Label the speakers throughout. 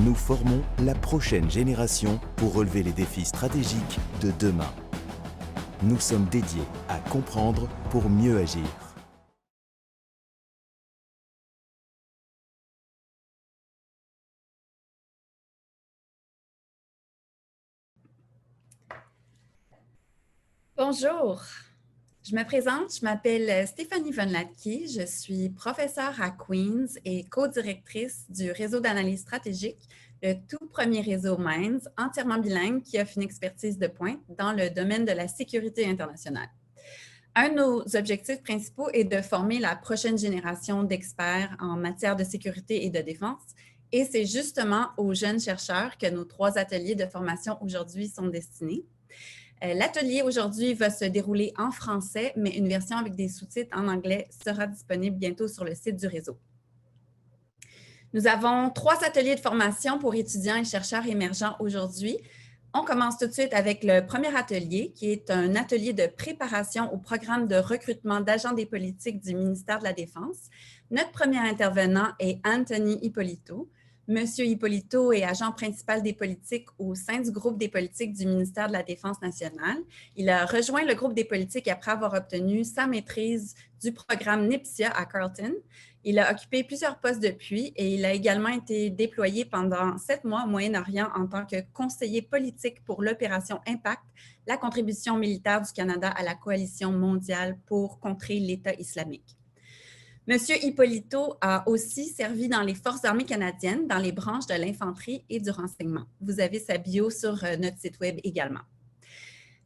Speaker 1: Nous formons la prochaine génération pour relever les défis stratégiques de demain. Nous sommes dédiés à comprendre pour mieux agir.
Speaker 2: Bonjour, je me présente, je m'appelle Stéphanie Von Latke, je suis professeure à Queen's et co-directrice du réseau d'analyse stratégique, le tout premier réseau Minds entièrement bilingue qui offre une expertise de pointe dans le domaine de la sécurité internationale. Un de nos objectifs principaux est de former la prochaine génération d'experts en matière de sécurité et de défense, et c'est justement aux jeunes chercheurs que nos 3 ateliers de formation aujourd'hui sont destinés. L'atelier aujourd'hui va se dérouler en français, mais une version avec des sous-titres en anglais sera disponible bientôt sur le site du réseau. Nous avons 3 ateliers de formation pour étudiants et chercheurs émergents aujourd'hui. On commence tout de suite avec le premier atelier, qui est un atelier de préparation au programme de recrutement d'agents des politiques du ministère de la Défense. Notre premier intervenant est Anthony Ippolito. Monsieur Ippolito est agent principal des politiques au sein du groupe des politiques du ministère de la Défense nationale. Il a rejoint le groupe des politiques après avoir obtenu sa maîtrise du programme NIPSIA à Carleton. Il a occupé plusieurs postes depuis et il a également été déployé pendant 7 mois au Moyen-Orient en tant que conseiller politique pour l'opération Impact, la contribution militaire du Canada à la coalition mondiale pour contrer l'État islamique. Monsieur Ippolito a aussi servi dans les Forces armées canadiennes, dans les branches de l'infanterie et du renseignement. Vous avez sa bio sur notre site web également.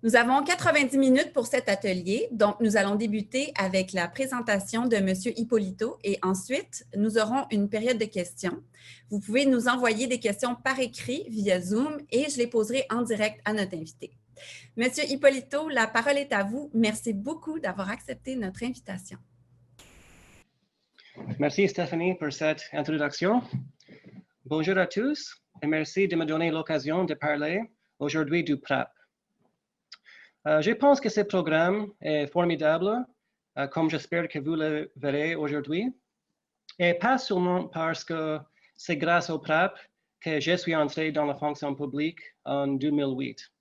Speaker 2: Nous avons 90 minutes pour cet atelier, donc nous allons débuter avec la présentation de Monsieur Ippolito et ensuite, nous aurons une période de questions. Vous pouvez nous envoyer des questions par écrit via Zoom et je les poserai en direct à notre invité. Monsieur Ippolito, la parole est à vous. Merci beaucoup d'avoir accepté notre invitation.
Speaker 3: Merci Stéphanie pour cette introduction. Bonjour à tous et merci de me donner l'occasion de parler aujourd'hui du PRAP. Je pense que ce programme est formidable, comme j'espère que vous le verrez aujourd'hui, et pas seulement parce que c'est grâce au PRAP que je suis entré dans la fonction publique en 2008.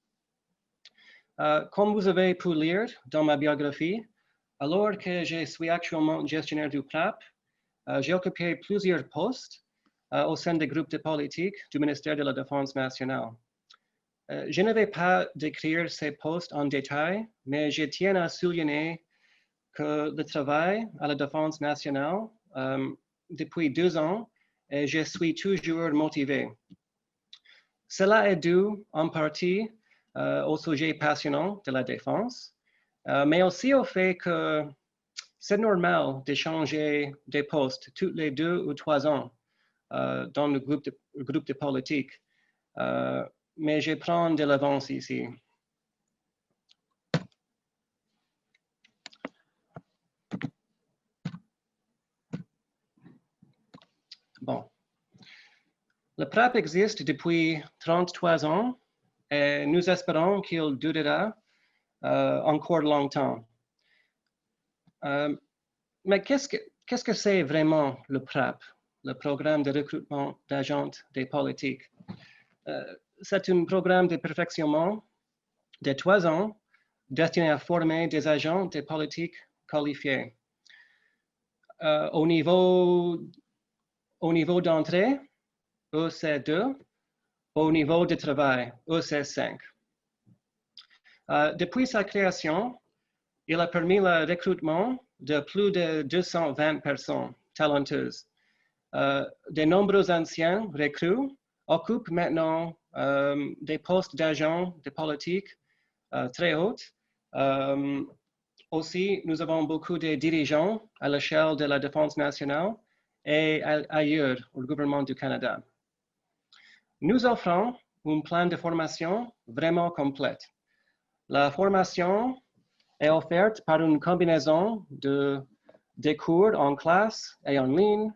Speaker 3: Comme vous avez pu lire dans ma biographie, alors que je suis actuellement gestionnaire du PRAP, j'ai occupé plusieurs postes au sein des groupes de politique du ministère de la Défense nationale. Je ne vais pas décrire ces postes en détail, mais je tiens à souligner que le travail à la Défense nationale, depuis 2 ans, et je suis toujours motivé. Cela est dû en partie au sujet passionnant de la défense, mais aussi au fait que c'est normal de changer des postes tous les 2 ou 3 ans dans le groupe de politique. Mais je prends de l'avance ici. Bon. Le PRAP existe depuis 33 ans et nous espérons qu'il durera encore longtemps. Mais qu'est-ce que c'est vraiment le PRAP, le programme de recrutement d'agents des politiques? C'est un programme de perfectionnement de 3 ans destiné à former des agents de politique qualifiés. Au niveau d'entrée, EC2, au niveau de travail, EC5. Depuis sa création, il a permis le recrutement de plus de 220 personnes talentueuses. De nombreux anciens recrues occupent maintenant des postes d'agents de politique très hauts. Aussi, nous avons beaucoup de dirigeants à l'échelle de la Défense nationale et ailleurs au gouvernement du Canada. Nous offrons un plan de formation vraiment complet. La formation est offerte par une combinaison de cours en classe et en ligne,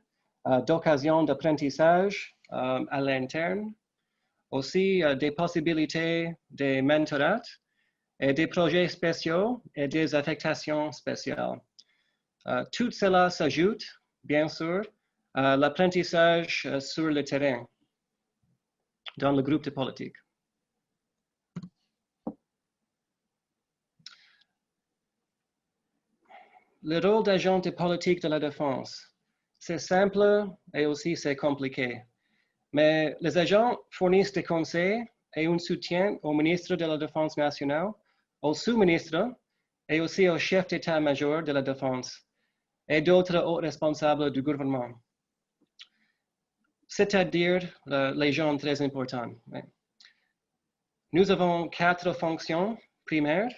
Speaker 3: d'occasions d'apprentissage à l'interne, aussi des possibilités de mentorat et des projets spéciaux et des affectations spéciales. Tout cela s'ajoute, bien sûr, à l'apprentissage sur le terrain. dans le groupe de politique. Le rôle d'agent de politique de la défense, c'est simple et aussi c'est compliqué. Mais les agents fournissent des conseils et un soutien au ministre de la Défense nationale, au sous-ministre et aussi au chef d'état-major de la Défense et d'autres hauts responsables du gouvernement. C'est-à-dire les gens très importants. Nous avons 4 fonctions primaires.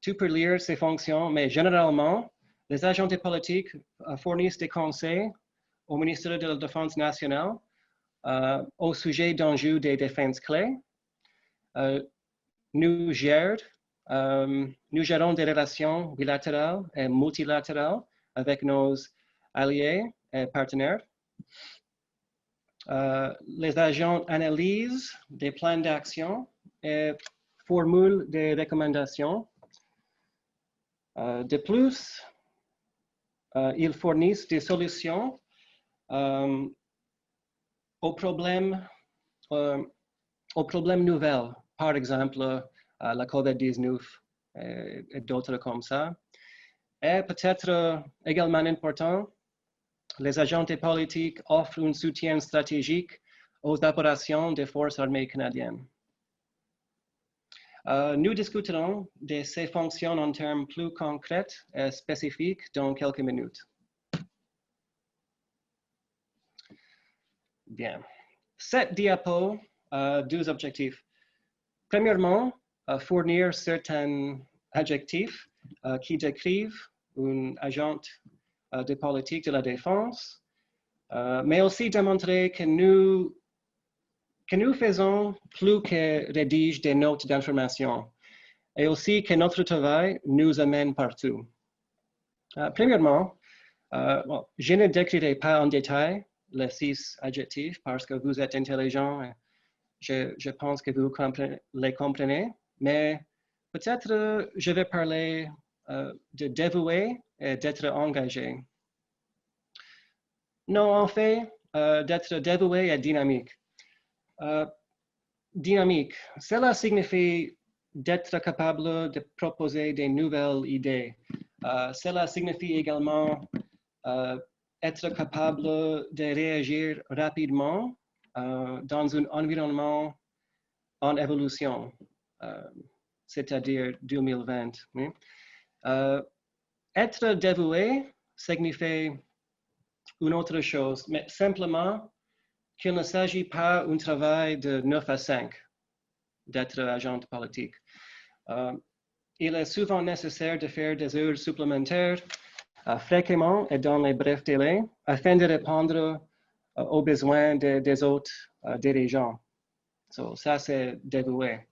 Speaker 3: Tu peux lire ces fonctions, mais généralement, les agents de politique fournissent des conseils au ministère de la Défense nationale au sujet d'enjeux des défenses clés. Nous gérons des relations bilatérales et multilatérales avec nos alliés et partenaires. Les agents analysent des plans d'action et formulent des recommandations. De plus, ils fournissent des solutions aux problèmes nouvelles, par exemple la COVID-19 et d'autres comme ça. Et peut-être également important, les agents de politique offrent un soutien stratégique aux opérations des forces armées canadiennes. Nous discuterons de ces fonctions en termes plus concrets et spécifiques dans quelques minutes. Bien. Cette diapo a 2 objectifs. Premièrement, fournir certains adjectifs qui décrivent un agent de politique de la défense, mais aussi démontrer que nous faisons plus que rédiger des notes d'information et aussi que notre travail nous amène partout. Premièrement, je ne décrirai pas en détail les 6 adjectifs parce que vous êtes intelligent et je pense que vous les comprenez, mais peut-être je vais parler de dévouer et d'être engagé. Non, en fait, d'être dévoué et dynamique. Dynamique, cela signifie d'être capable de proposer des nouvelles idées. Cela signifie également être capable de réagir rapidement dans un environnement en évolution, c'est-à-dire 2020. Oui. Être dévoué signifie une autre chose, mais simplement qu'il ne s'agit pas d'un travail de 9 à 5 d'être agent politique. Il est souvent nécessaire de faire des heures supplémentaires fréquemment et dans les brefs délais afin de répondre aux besoins des autres dirigeants. So, ça, c'est dévoué.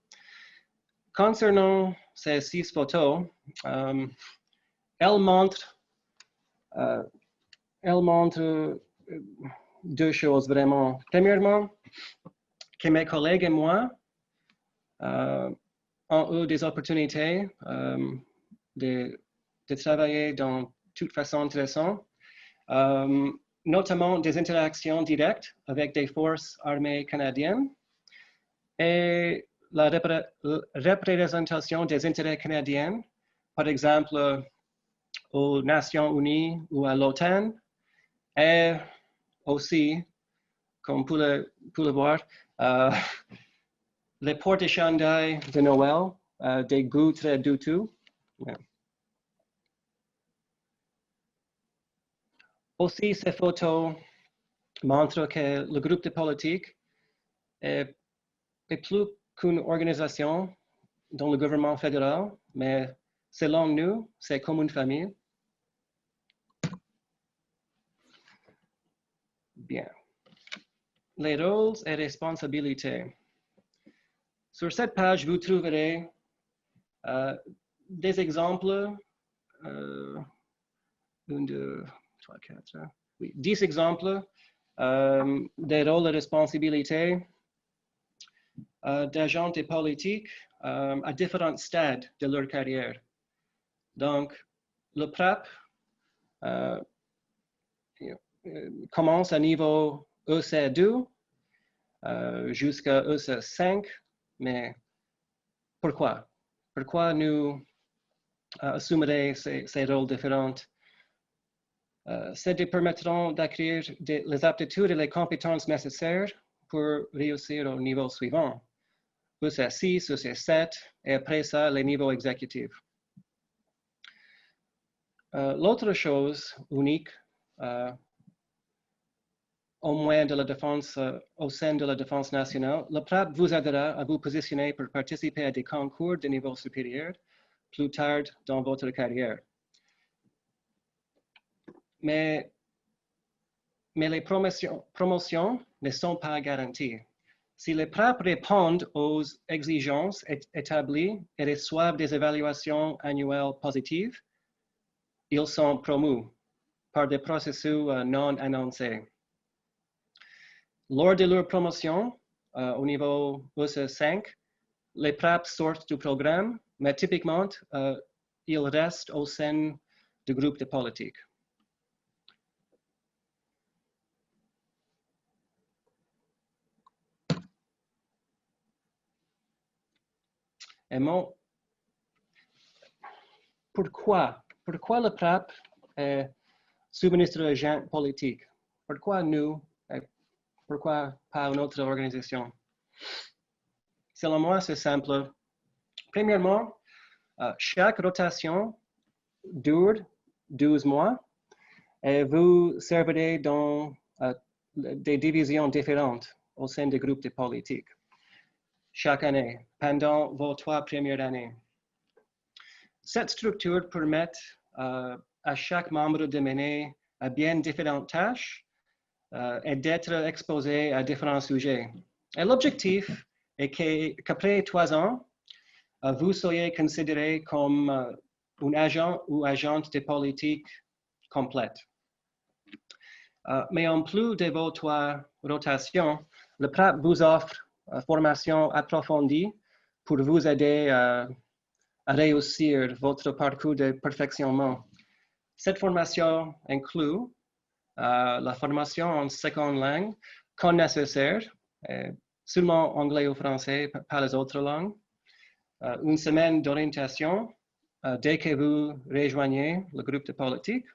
Speaker 3: Concernant ces 6 photos, elles montrent 2 choses vraiment. Premièrement, que mes collègues et moi ont eu des opportunités de travailler dans toute façon intéressante, notamment des interactions directes avec des forces armées canadiennes et la représentation des intérêts canadiens, par exemple aux Nations Unies ou à l'OTAN, et aussi, comme vous le voir, les porte-échendails de Noël, des goûts très douteux. Yeah. Aussi, ces photos montrent que le groupe de politique est plus qu'une organisation dans le gouvernement fédéral, mais selon nous, c'est comme une famille. Bien. Les rôles et responsabilités. Sur cette page, vous trouverez des exemples, 1, 2, 3, 4, oui, 10 exemples des rôles et responsabilités d'agents de politique à différents stades de leur carrière. Donc, le PRAP commence à niveau EC2 jusqu'à EC5, mais pourquoi? Pourquoi nous assumerions ces rôles différents? Ces permettront d'acquérir les aptitudes et les compétences nécessaires pour réussir au niveau suivant. EC6, EC7, et après ça, les niveaux exécutifs. L'autre chose unique au moins de la défense, au sein de la défense nationale, le PRAP vous aidera à vous positionner pour participer à des concours de niveau supérieur plus tard dans votre carrière. Mais les promotions ne sont pas garanties. Si les PRAP répondent aux exigences établies et reçoivent des évaluations annuelles positives, ils sont promus par des processus non annoncés. Lors de leur promotion, au niveau EC5, les PRAP sortent du programme, mais typiquement, ils restent au sein du groupe de politique. Et pourquoi le PRAP est sous-ministre agent politique? Pourquoi nous? Pourquoi pas une autre organisation? Selon moi, c'est simple. Premièrement, chaque rotation dure 12 mois et vous servirez dans des divisions différentes au sein des groupes de politique chaque année, pendant vos 3 premières années. Cette structure permet à chaque membre de mener à bien différentes tâches et d'être exposé à différents sujets. Et l'objectif est qu'après 3 ans, vous soyez considéré comme un agent ou agente de politique complète. Mais en plus de vos 3 rotations, le PRAP vous offre une formation approfondie pour vous aider à réussir votre parcours de perfectionnement. Cette formation inclut la formation en seconde langue, quand nécessaire, seulement anglais ou français, pas les autres langues. Une semaine d'orientation dès que vous rejoignez le groupe de politique.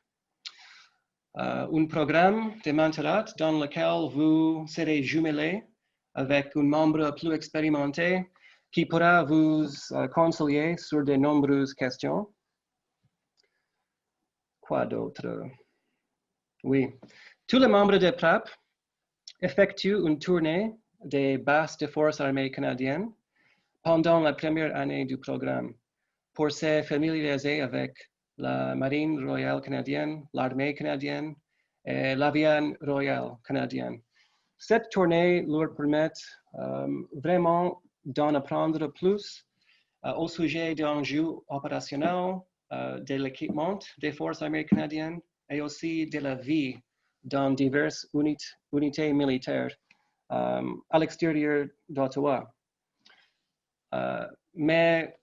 Speaker 3: Un programme de mentorat dans lequel vous serez jumelé avec un membre plus expérimenté qui pourra vous conseiller sur de nombreuses questions. Quoi d'autre? Oui, tous les membres de PRAP effectuent une tournée des bases de forces armées canadiennes pendant la première année du programme pour se familiariser avec la Marine royale canadienne, l'armée canadienne et l'aviation royale canadienne. Cette tournée leur permet vraiment d'en apprendre plus au sujet des enjeux opérationnels, de l'équipement des forces armées canadiennes et aussi de la vie dans diverses unités militaires à l'extérieur d'Ottawa. Mais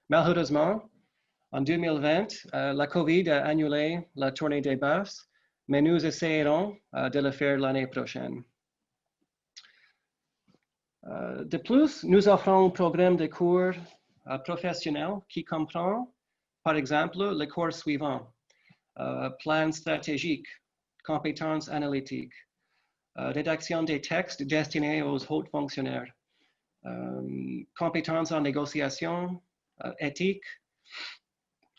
Speaker 3: malheureusement, en 2020, la COVID a annulé la tournée des bases, mais nous essayerons de le faire l'année prochaine. De plus, nous offrons un programme de cours professionnel qui comprend, par exemple, les cours suivants: plan stratégique, compétences analytiques, rédaction des textes destinés aux hauts fonctionnaires, compétences en négociation, éthique,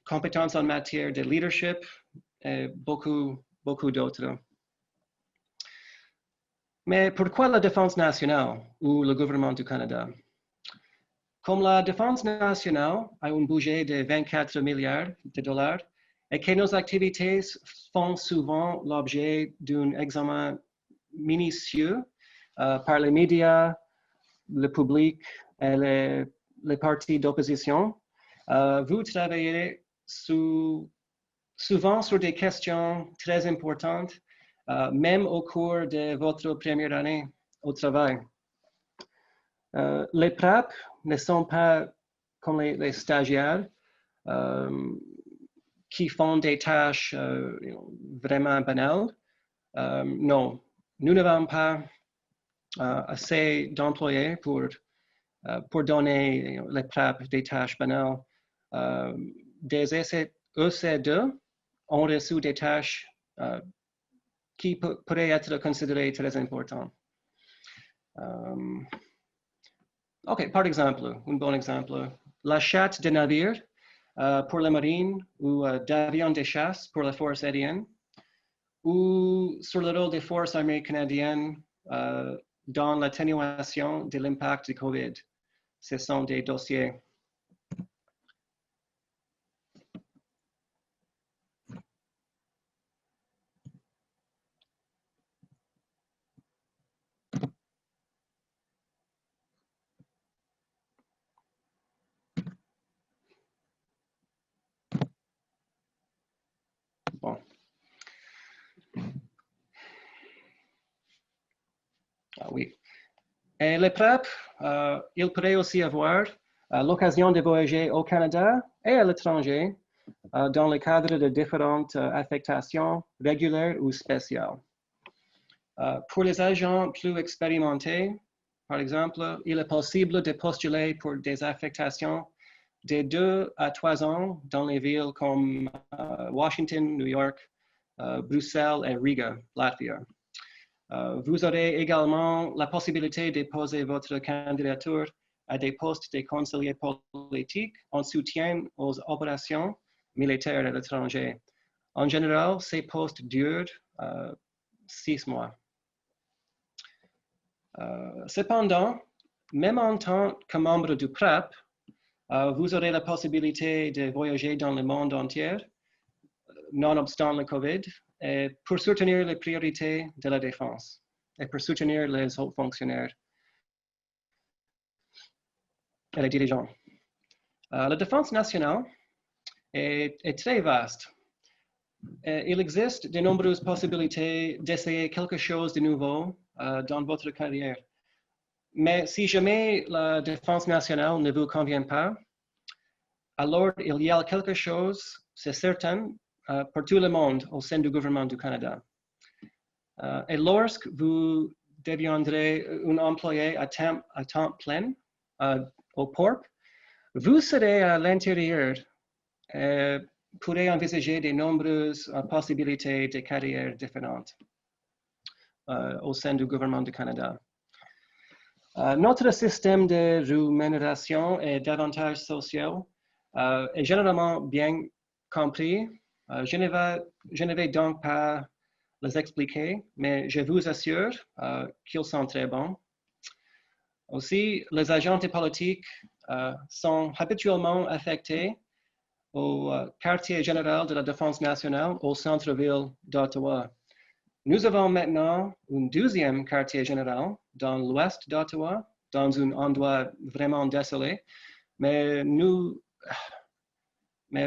Speaker 3: compétences en matière de leadership et beaucoup d'autres. Mais pourquoi la défense nationale ou le gouvernement du Canada? Comme la défense nationale a un budget de 24 milliards de dollars et que nos activités font souvent l'objet d'un examen minutieux par les médias, le public et les partis d'opposition, vous travaillerez souvent sur des questions très importantes, même au cours de votre première année au travail. Les PRAP ne sont pas comme les stagiaires qui font des tâches vraiment banales. Non, nous n'avons pas assez d'employés pour donner les PrEP des tâches banales. Des EC2 ont reçu des tâches qui pourraient être considérées très importantes. OK, par exemple, un bon exemple, l'achat de navires pour la marine ou d'avions de chasse pour la force aérienne, ou sur le rôle des forces armées canadiennes dans l'atténuation de l'impact du COVID. Ce sont des dossiers. Bon. Ah oui. Et les PrEP, il pourrait aussi avoir l'occasion de voyager au Canada et à l'étranger dans le cadre de différentes affectations régulières ou spéciales. Pour les agents plus expérimentés, par exemple, il est possible de postuler pour des affectations de 2 à 3 ans dans les villes comme Washington, New York, Bruxelles et Riga, Latvia. Vous aurez également la possibilité de poser votre candidature à des postes de conseillers politiques en soutien aux opérations militaires à l'étranger. En général, ces postes durent 6 mois. Cependant, même en tant que membre du PrEP, vous aurez la possibilité de voyager dans le monde entier, nonobstant le COVID, et pour soutenir les priorités de la défense et pour soutenir les hauts fonctionnaires et les dirigeants. La défense nationale est très vaste. Il existe de nombreuses possibilités d'essayer quelque chose de nouveau dans votre carrière. Mais si jamais la défense nationale ne vous convient pas, alors il y a quelque chose, c'est certain, pour tout le monde au sein du gouvernement du Canada. Et lorsque vous deviendrez un employé à temps plein au PORP, vous serez à l'intérieur et pourrez envisager de nombreuses possibilités de carrières différentes au sein du gouvernement du Canada. Notre système de rémunération et d'avantages sociaux est généralement bien compris. Je ne vais donc pas les expliquer, mais je vous assure qu'ils sont très bons. Aussi, les agents politiques sont habituellement affectés au quartier général de la Défense nationale au centre-ville d'Ottawa. Nous avons maintenant un deuxième quartier général dans l'ouest d'Ottawa, dans un endroit vraiment désolé, mais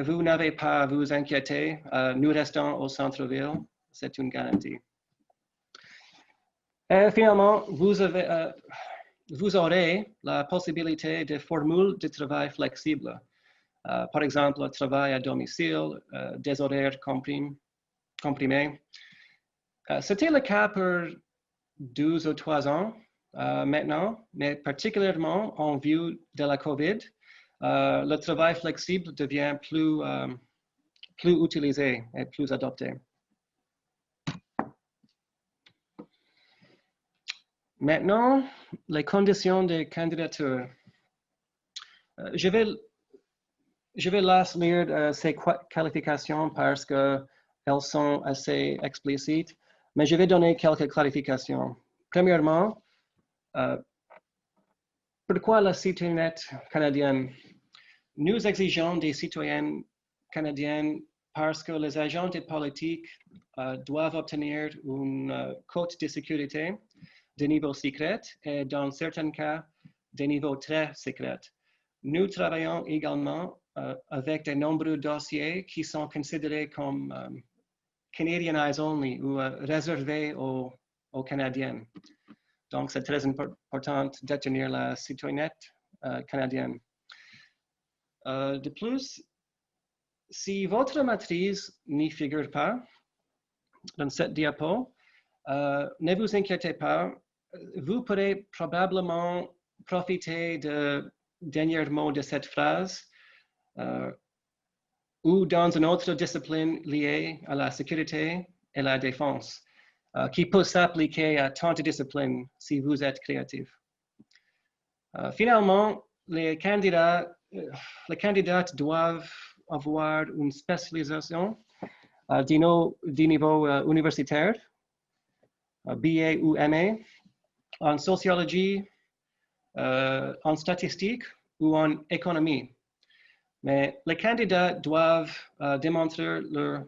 Speaker 3: vous n'avez pas à vous inquiéter, nous restons au centre-ville, c'est une garantie. Et finalement, vous aurez la possibilité de formules de travail flexibles. Par exemple, le travail à domicile, des horaires comprimés. C'était le cas pour 12 ou 3 ans maintenant, mais particulièrement en vue de la COVID, le travail flexible devient plus utilisé et plus adopté. Maintenant, les conditions de candidature. Je vais lire ces qualifications parce qu'elles sont assez explicites, mais je vais donner quelques clarifications. Premièrement, pourquoi la citoyenneté canadienne? Nous exigeons des citoyens canadiens parce que les agents politiques doivent obtenir une cote de sécurité de niveau secret et dans certains cas, de niveau très secret. Nous travaillons également avec de nombreux dossiers qui sont considérés comme Canadian Eyes Only ou réservés aux Canadiens. Donc, c'est très important de tenir la citoyenneté canadienne. De plus, si votre matrice n'y figure pas dans cette diapo, Ne vous inquiétez pas, vous pourrez probablement profiter de dernier mot de cette phrase ou dans une autre discipline liée à la sécurité et la défense, qui peut s'appliquer à tant de disciplines si vous êtes créatif. Finalement, les candidats doivent avoir une spécialisation du niveau universitaire, BA ou MA, en sociologie, en statistique ou en économie. Mais les candidats doivent démontrer leur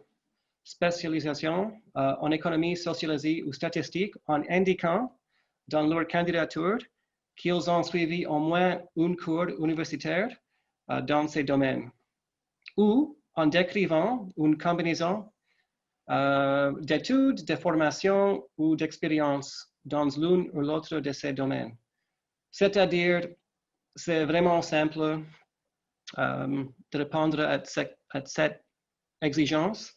Speaker 3: spécialisation en économie, sociologie ou statistique en indiquant dans leur candidature qu'ils ont suivi au moins un cours universitaire dans ces domaines, ou en décrivant une combinaison d'études, de formation ou d'expérience dans l'un ou l'autre de ces domaines. C'est-à-dire, c'est vraiment simple de répondre à cette exigence.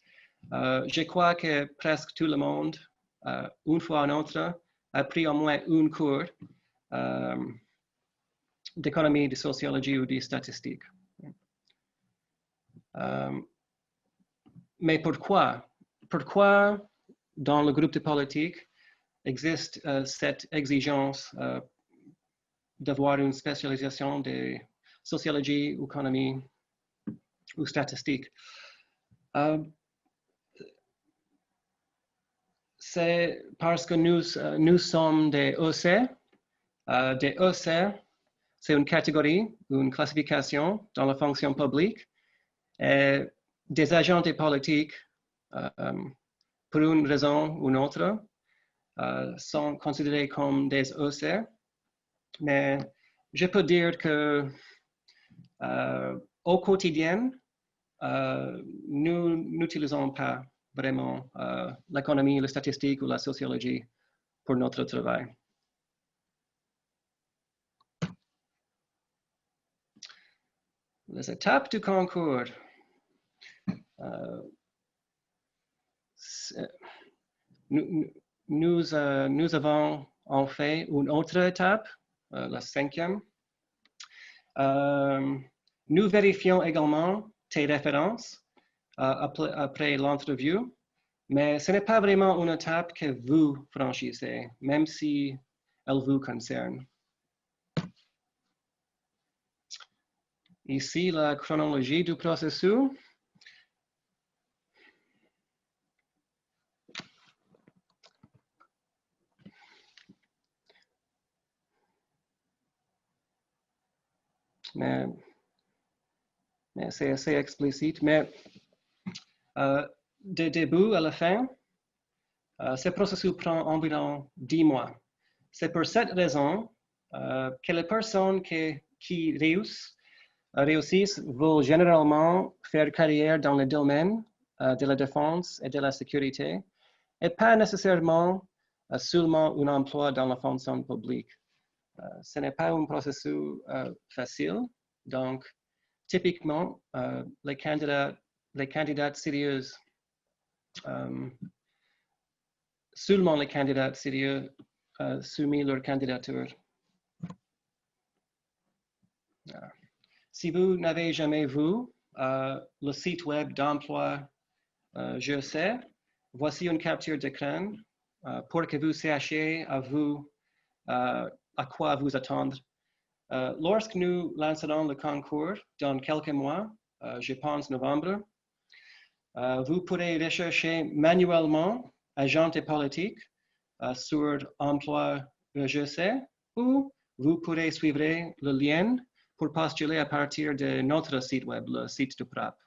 Speaker 3: Je crois que presque tout le monde, une fois ou une autre, a pris au moins un cours d'économie, de sociologie ou de statistique. Mais pourquoi dans le groupe de politique existe cette exigence d'avoir une spécialisation de sociologie, économie ou statistique? C'est parce que nous sommes des EC. Des EC, c'est une catégorie, une classification dans la fonction publique. Et des agents de politique, pour une raison ou une autre, sont considérés comme des EC. Mais je peux dire que au quotidien, nous n'utilisons pas vraiment l'économie, la statistique ou la sociologie pour notre travail. Les étapes du concours. Nous avons en fait une autre étape, la 5e. Nous vérifions également tes références après l'entrevue, mais ce n'est pas vraiment une étape que vous franchissez, même si elle vous concerne. Ici, la chronologie du processus. Mais c'est assez explicite. Mais du début à la fin, ce processus prend environ 10 mois. C'est pour cette raison que les personnes qui réussissent veulent généralement faire carrière dans le domaine de la défense et de la sécurité, et pas nécessairement seulement un emploi dans la fonction publique. Ce n'est pas un processus facile, donc typiquement, les candidats sérieux, seulement les candidats sérieux soumettent leur candidature. Si vous n'avez jamais vu le site web d'emploi GEC, voici une capture d'écran pour que vous sachiez à quoi vous attendre. Lorsque nous lancerons le concours dans quelques mois, je pense novembre, vous pourrez rechercher manuellement agent de politique sur emploi GEC, ou vous pourrez suivre le lien pour postuler à partir de notre site web, le site du PRAP.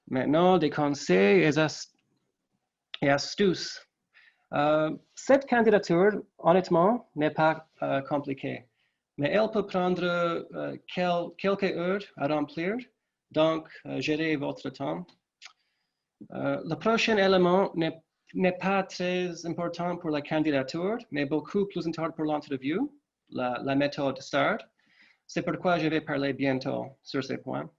Speaker 3: Maintenant, des conseils et astuces. Cette candidature, honnêtement, n'est pas compliquée, mais elle peut prendre quelques heures à remplir, donc gérez votre temps. Le prochain élément n'est pas très important pour la candidature, mais beaucoup plus important pour l'entrevue, la méthode START. C'est pourquoi je vais parler bientôt sur ces points.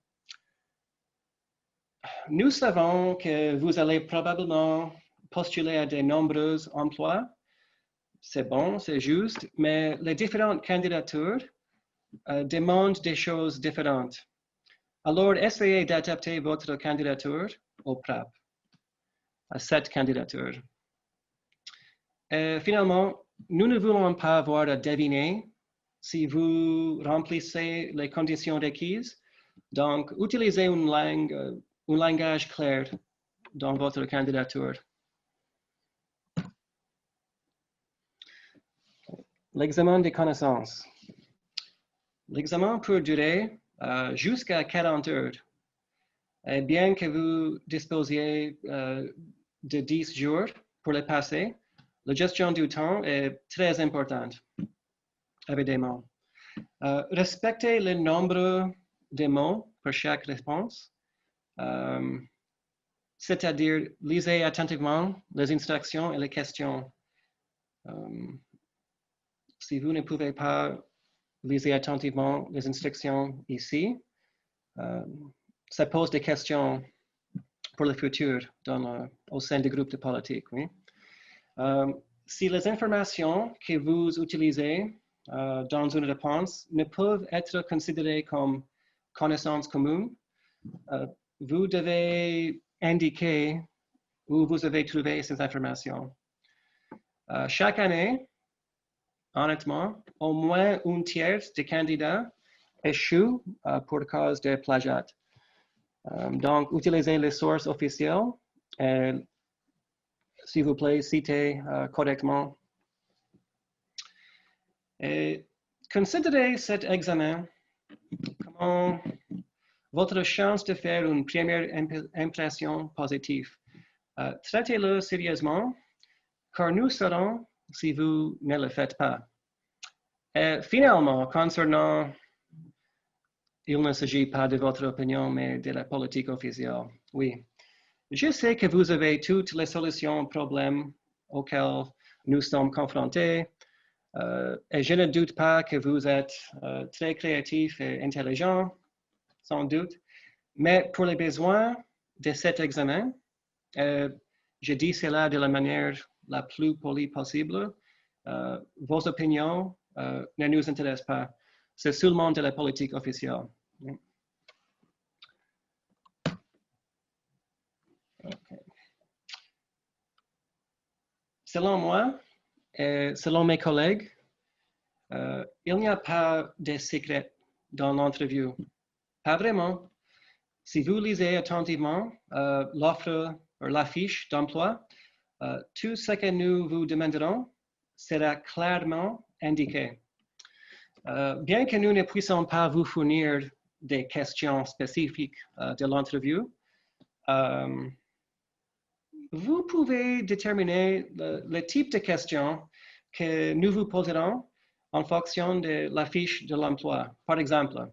Speaker 3: nous savons que vous allez probablement postuler à de nombreux emplois. C'est bon, c'est juste, mais les différentes candidatures demandent des choses différentes. Alors, essayez d'adapter votre candidature au PRAP, à cette candidature. Finalement, nous ne voulons pas avoir à deviner si vous remplissez les conditions requises. Donc, utilisez un langage clair dans votre candidature. L'examen des connaissances. L'examen peut durer jusqu'à 40 heures. Et bien que vous disposiez de 10 jours pour le passer, la gestion du temps est très importante, évidemment. Respectez le nombre de mots pour chaque réponse, c'est-à-dire lisez attentivement les instructions et les questions. Si vous ne pouvez pas lire attentivement les instructions ici, ça pose des questions pour le futur au sein du groupe de politique. Oui? Si les informations que vous utilisez dans une réponse ne peuvent être considérées comme connaissances communes, vous devez indiquer où vous avez trouvé ces informations. Chaque année, honnêtement, au moins un tiers des candidats échouent pour cause de plagiat. Donc, utilisez les sources officielles et, s'il vous plaît, citez correctement. Et considérez cet examen comme votre chance de faire une première impression positive. Traitez-le sérieusement, car nous saurons si vous ne le faites pas. Et finalement, concernant, il ne s'agit pas de votre opinion, mais de la politique officielle. Oui, je sais que vous avez toutes les solutions aux problèmes auxquels nous sommes confrontés. Et je ne doute pas que vous êtes très créatif et intelligent, sans doute. Mais pour les besoins de cet examen, je dis cela de la manière la plus polie possible. Vos opinions ne nous intéressent pas. C'est seulement de la politique officielle. Okay. Selon moi et selon mes collègues, il n'y a pas de secret dans l'entrevue. Pas vraiment. Si vous lisez attentivement l'offre ou l'affiche d'emploi, tout ce que nous vous demanderons sera clairement indiqué. Bien que nous ne puissions pas vous fournir des questions spécifiques de l'entrevue, vous pouvez déterminer le type de questions que nous vous poserons en fonction de la fiche de l'emploi. Par exemple,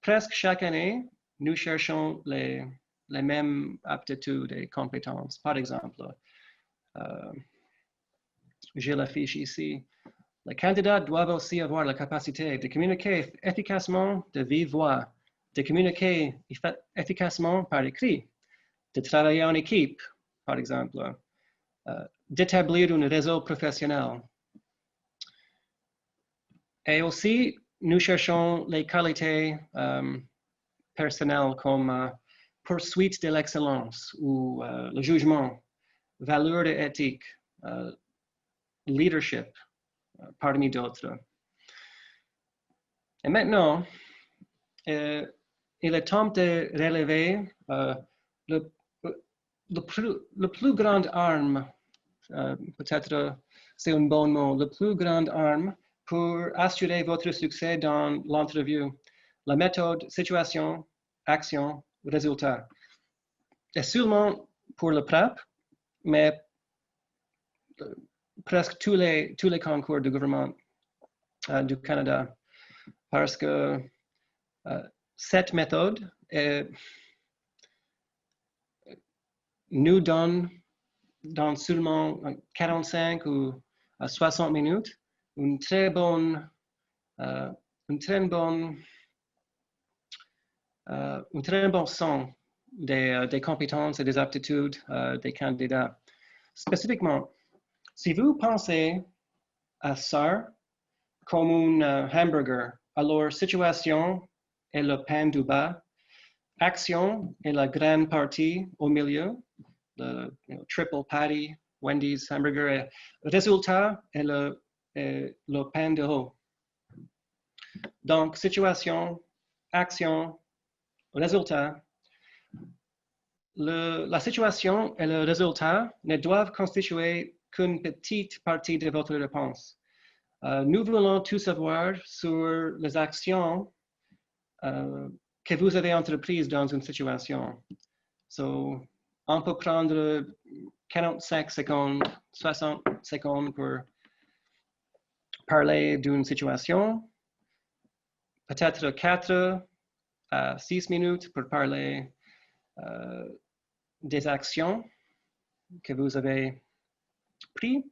Speaker 3: presque chaque année, nous cherchons les mêmes aptitudes et compétences. Par exemple, j'ai la fiche ici. Les candidats doivent aussi avoir la capacité de communiquer efficacement de vive voix, de communiquer efficacement par écrit, de travailler en équipe, par exemple, d'établir un réseau professionnel. Et aussi, nous cherchons les qualités personnelles comme poursuite de l'excellence ou le jugement, valeur et éthique, leadership, parmi d'autres. Et maintenant, il est temps de relever le plus grande arme, peut-être c'est un bon mot, le plus grande arme pour assurer votre succès dans l'entrevue, la méthode, situation, action, résultat. Et seulement pour le PRAP, mais presque tous les concours du gouvernement du Canada, parce que cette méthode nous donne dans seulement 45 ou 60 minutes une très bonne un très bon sens des compétences et des aptitudes des candidats. Spécifiquement, si vous pensez à ça comme un hamburger, alors situation est le pain du bas, action est la grande partie au milieu, le triple patty, Wendy's hamburger, et résultat est le pain de haut. Donc, situation, action, résultat. La situation et le résultat ne doivent constituer qu'une petite partie de votre réponse. Nous voulons tout savoir sur les actions que vous avez entreprises dans une situation. So, on peut prendre 45 secondes, 60 secondes pour parler d'une situation, peut-être 4 à 6 minutes pour parler des actions que vous avez prises.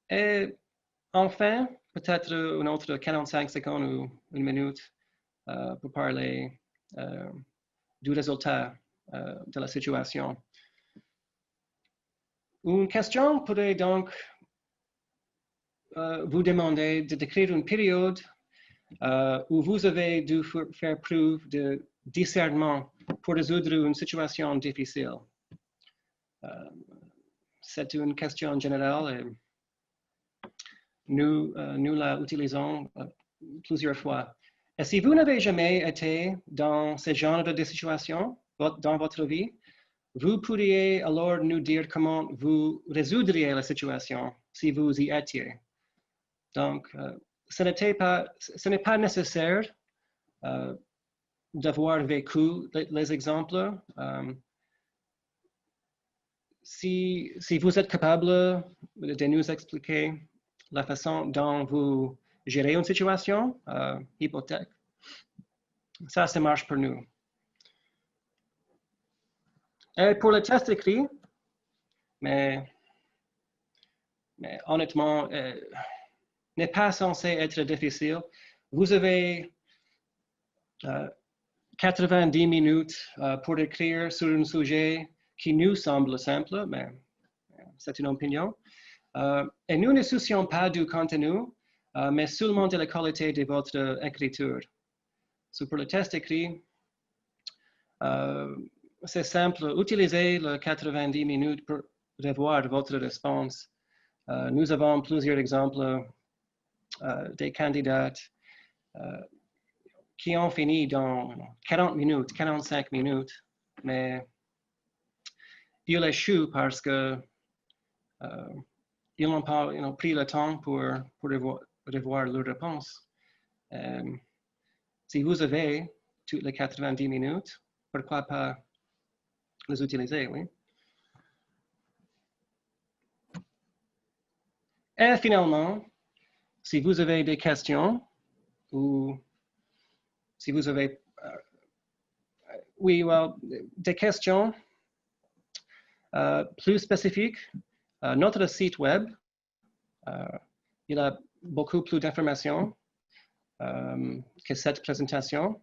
Speaker 3: Et enfin, peut-être une autre 45 secondes ou une minute pour parler du résultat de la situation. Une question pourrait donc vous demander de décrire une période où vous avez dû faire preuve de discernement pour résoudre une situation difficile. C'est une question générale et nous la utilisons plusieurs fois. Et si vous n'avez jamais été dans ce genre de situation dans votre vie, vous pourriez alors nous dire comment vous résoudriez la situation si vous y étiez. Donc, ce n'est pas nécessaire d'avoir vécu les exemples. Si vous êtes capable de nous expliquer la façon dont vous gérez une situation, hypothèque, ça marche pour nous. Et pour le test écrit, mais honnêtement, n'est pas censé être difficile. Vous avez 90 minutes pour écrire sur un sujet qui nous semble simple, mais c'est une opinion. Et nous ne soucions pas du contenu, mais seulement de la qualité de votre écriture. Pour le test écrit, c'est simple. Utilisez les 90 minutes pour revoir votre réponse. Nous avons plusieurs exemples des candidats qui ont fini dans 40 minutes, 45 minutes, mais ils échouent parce que ils n'ont pas pris le temps pour revoir leur réponse. Si vous avez toutes les 90 minutes, pourquoi pas les utiliser, oui? Et finalement, si vous avez des questions ou si vous avez des questions plus spécifiques, notre site web, il a beaucoup plus d'informations que cette présentation,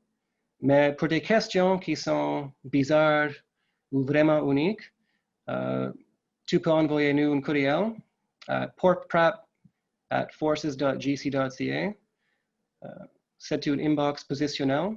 Speaker 3: mais pour des questions qui sont bizarres ou vraiment uniques, tu peux envoyer nous un courriel à porkprep@forces.gc.ca. C'est une inbox positionnelle